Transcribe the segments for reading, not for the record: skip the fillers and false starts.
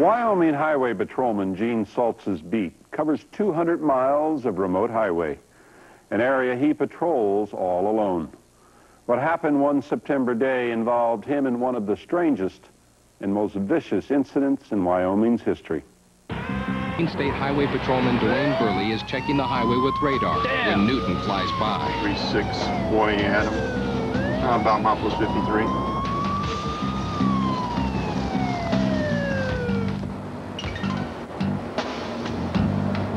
Wyoming Highway Patrolman Gene Saltz's beat covers 200 miles of remote highway, an area he patrols all alone. What happened one September day involved him in one of the strangest and most vicious incidents in Wyoming's history. State Highway Patrolman Dwayne Burley is checking the highway with radar when Newton flies by. 36, boy, you had him. About milepost 53.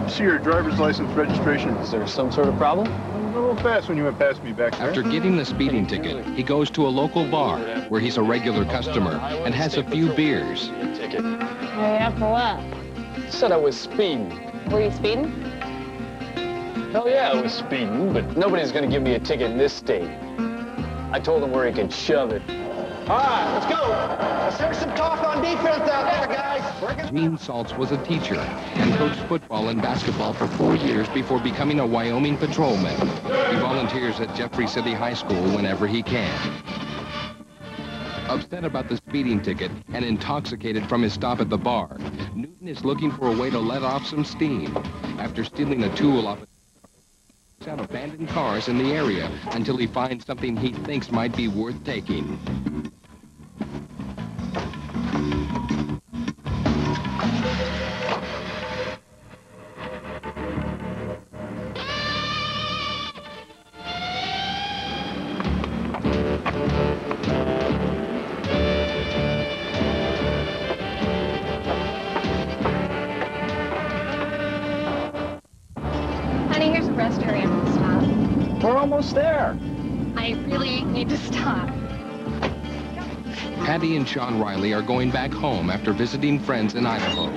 See your driver's license registration. Is there some sort of problem? A little fast when you went past me back there. After getting the speeding ticket, he goes to a local bar where he's a regular customer and has a few beers. Yeah, for what? Said I was speeding. Were you speeding? Hell yeah, I was speeding, but nobody's gonna give me a ticket in this state. I told him where he could shove it. All right, let's go. Let's hear some talk on defense out there, guys. Gene Saltz was a teacher and coached football and basketball for 4 years before becoming a Wyoming patrolman. He volunteers at Jeffrey City High School whenever he can. Upset about the speeding ticket and intoxicated from his stop at the bar, Newton is looking for a way to let off some steam. After stealing a tool off out abandoned cars in the area until he finds something he thinks might be worth taking. Here's a rest area for the stop. We're almost there. I really need to stop. Patty and Sean Riley are going back home after visiting friends in Idaho.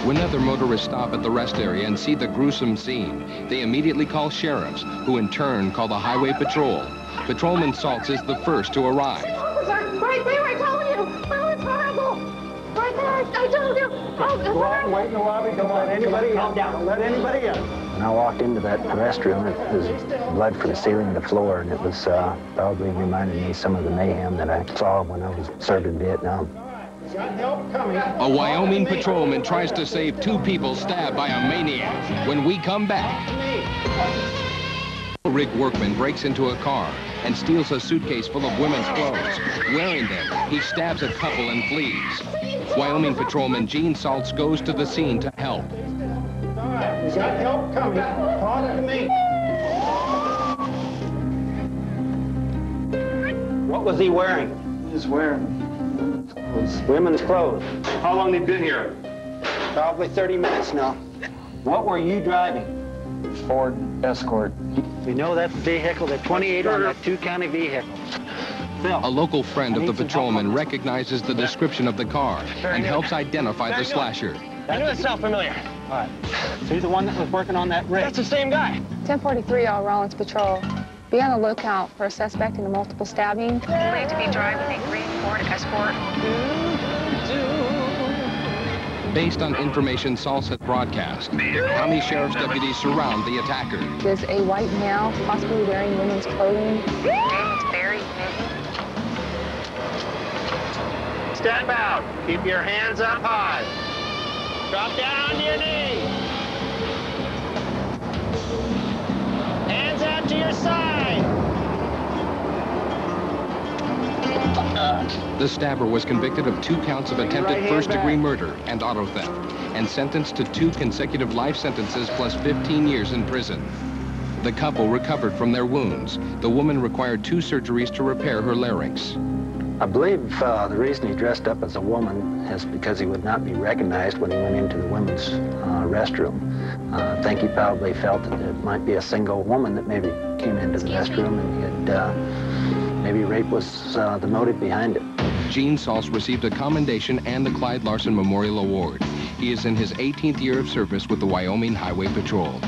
When other motorists stop at the rest area and see the gruesome scene, they immediately call sheriffs, who in turn call the highway patrol. Patrolman Saltz is the first to arrive. Officer, right there, I told you. Oh, it's horrible. Right there, I told you. Oh, it's horrible. Wait in the lobby. Don't let anybody in. Calm down. Don't let anybody in. When I walked into that restroom, it was blood from ceiling to floor, and it was probably reminded me some of the mayhem that I saw when I was serving Vietnam. A Wyoming patrolman tries to save 2 people stabbed by a maniac. When we come back, a rig workman breaks into a car and steals a suitcase full of women's clothes. Wearing them, he stabs a couple and flees. Wyoming patrolman Gene Saltz goes to the scene to help. All right, we got help coming. Talk to me. What was he wearing? He was wearing women's clothes. How long have you been here? Probably 30 minutes now. What were you driving? Ford Escort. You know that vehicle, the 28 on that 2-county vehicle. Phil. A local friend of the patrolman recognizes the description of the car and helps identify the slasher. I knew it sounded familiar. All right. So he's the one that was working on that rig? That's the same guy. 1043 all Rollins Patrol. Be on the lookout for a suspect in a multiple stabbing. Believed to be driving a green Ford Escort. Based on information Saltz had broadcast, county sheriff's deputies surround the attacker. There's a white male, possibly wearing women's clothing. Damon's buried, Step out. Keep your hands up high. Drop down on your knee. Hands out to your side. The stabber was convicted of 2 counts of attempted first-degree murder and auto theft, and sentenced to 2 consecutive life sentences plus 15 years in prison. The couple recovered from their wounds. The woman required 2 surgeries to repair her larynx. I believe the reason he dressed up as a woman is because he would not be recognized when he went into the women's restroom. I think he probably felt that it might be a single woman that maybe came into the restroom, and he had, maybe rape was the motive behind it. Gene Saltz received a commendation and the Clyde Larson Memorial Award. He is in his 18th year of service with the Wyoming Highway Patrol.